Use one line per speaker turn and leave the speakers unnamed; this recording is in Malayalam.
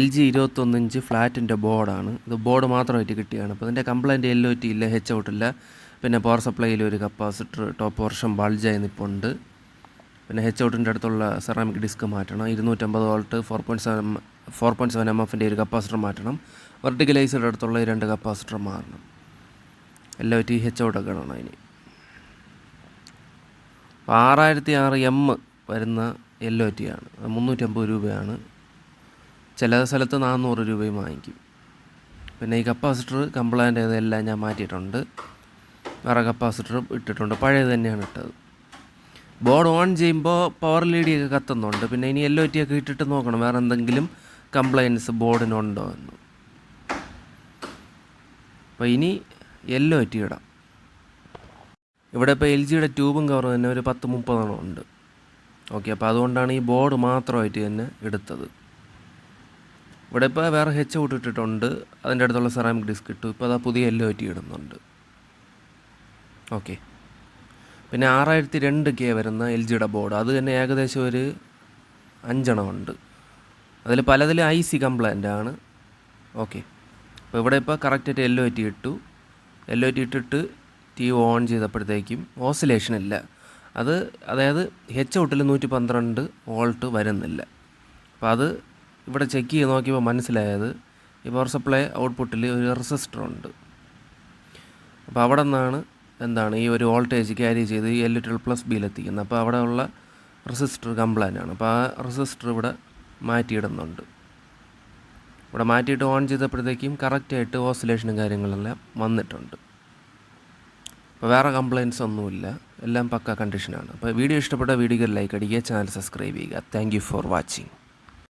LG 21 ഇഞ്ച് ഫ്ലാറ്റിൻ്റെ ബോർഡാണ്. ഇത് ബോർഡ് മാത്രമായിട്ട് കിട്ടിയാണ്. അപ്പോൾ ഇതിൻ്റെ കംപ്ലൈൻറ്റ് LOT ഇല്ല, HOUT ഇല്ല. പിന്നെ പവർ സപ്ലൈയിൽ ഒരു കപ്പാസിറ്റർ ടോപ്പ് പോർഷൻ ബൾജായി നിൽപ്പുണ്ട്. പിന്നെ HOUട്ടിൻ്റെ അടുത്തുള്ള സെറാമിക് ഡിസ്ക് മാറ്റണം. 250 വോൾട്ട് 4.7 MFൻ്റെ ഒരു കപ്പാസിറ്റർ മാറ്റണം. വെർട്ടിക്കലൈസറുടെ അടുത്തുള്ള 2 കപ്പാസിറ്റർ മാറണം. LOT HOUT ഒക്കെ ഇടണം. അതിന് 6006 M വരുന്ന LOT ആണ്. 350 രൂപയാണ്. ചില സ്ഥലത്ത് 400 രൂപയും വാങ്ങിക്കും. പിന്നെ ഈ കപ്പാസിറ്റർ കംപ്ലൈൻ്റ് ചെയ്തതെല്ലാം ഞാൻ മാറ്റിയിട്ടുണ്ട്. വേറെ കപ്പാസിറ്റർ ഇട്ടിട്ടുണ്ട്, പഴയത് തന്നെയാണ് ഇട്ടത്. ബോർഡ് ഓൺ ചെയ്യുമ്പോൾ പവർ ലീഡിയൊക്കെ കത്തുന്നുണ്ട്. പിന്നെ ഇനി LOT ഒക്കെ ഇട്ടിട്ട് നോക്കണം വേറെ എന്തെങ്കിലും കംപ്ലൈൻസ് ബോർഡിനുണ്ടോ എന്ന്. അപ്പോൾ ഇനി LOT ഇടാം. ഇവിടെ ഇപ്പോൾ LGയുടെ ട്യൂബും കവറും തന്നെ ഒരു 10-30 ഉണ്ട്. ഓക്കെ, അപ്പോൾ അതുകൊണ്ടാണ് ഈ ബോർഡ് മാത്രമായിട്ട് തന്നെ എടുത്തത്. ഇവിടെ ഇപ്പോൾ വേറെ HOUT ഇട്ടിട്ടുണ്ട്, അതിൻ്റെ അടുത്തുള്ള സെറാമിക് ഡിസ്ക് ഇട്ടു. ഇപ്പോൾ അതാ പുതിയ LOT ഇടുന്നുണ്ട്. ഓക്കെ, പിന്നെ 6002K വരുന്ന LGയുടെ ബോർഡ്, അത് തന്നെ ഏകദേശം ഒരു 5 ഉണ്ട്. അതിൽ പലതിലും IC കംപ്ലൈൻ്റ് ആണ്. ഓക്കെ, അപ്പോൾ ഇവിടെ ഇപ്പോൾ കറക്റ്റായിട്ട് LOT ഇട്ടു. LOT ഇട്ടിട്ട് TV ഓൺ ചെയ്തപ്പോഴത്തേക്കും ഓസിലേഷൻ ഇല്ല. അതായത് HOUട്ടിൽ 112 വോൾട്ട് വരുന്നില്ല. അപ്പോൾ അത് ഇവിടെ ചെക്ക് ചെയ്ത് നോക്കിയപ്പോൾ മനസ്സിലായത് ഈ പവർ സപ്ലൈ ഔട്ട്പുട്ടിൽ ഒരു റെസിസ്റ്റർ ഉണ്ട്. അപ്പോൾ അവിടെ നിന്നാണ് ഈ ഒരു വോൾട്ടേജ് ക്യാരി ചെയ്ത് ഈ L+B എത്തിക്കുന്നത്. അപ്പോൾ അവിടെ ഉള്ള റെസിസ്റ്റർ കംപ്ലൈൻ്റ് ആണ്. അപ്പോൾ ആ റെസിസ്റ്റർ ഇവിടെ മാറ്റിയിടുന്നുണ്ട്. ഇവിടെ മാറ്റിയിട്ട് ഓൺ ചെയ്തപ്പോഴത്തേക്കും കറക്റ്റായിട്ട് ഓസിലേഷനും കാര്യങ്ങളെല്ലാം വന്നിട്ടുണ്ട്. അപ്പോൾ വേറെ കംപ്ലൈൻറ്റ്സ് ഒന്നുമില്ല, എല്ലാം പക്ക കണ്ടീഷനാണ്. അപ്പോൾ വീഡിയോ ഇഷ്ടപ്പെട്ട വീഡിയോക്ക് ലൈക്ക് അടിക്കുക, ചാനൽ സബ്സ്ക്രൈബ് ചെയ്യുക. Thank you for watching.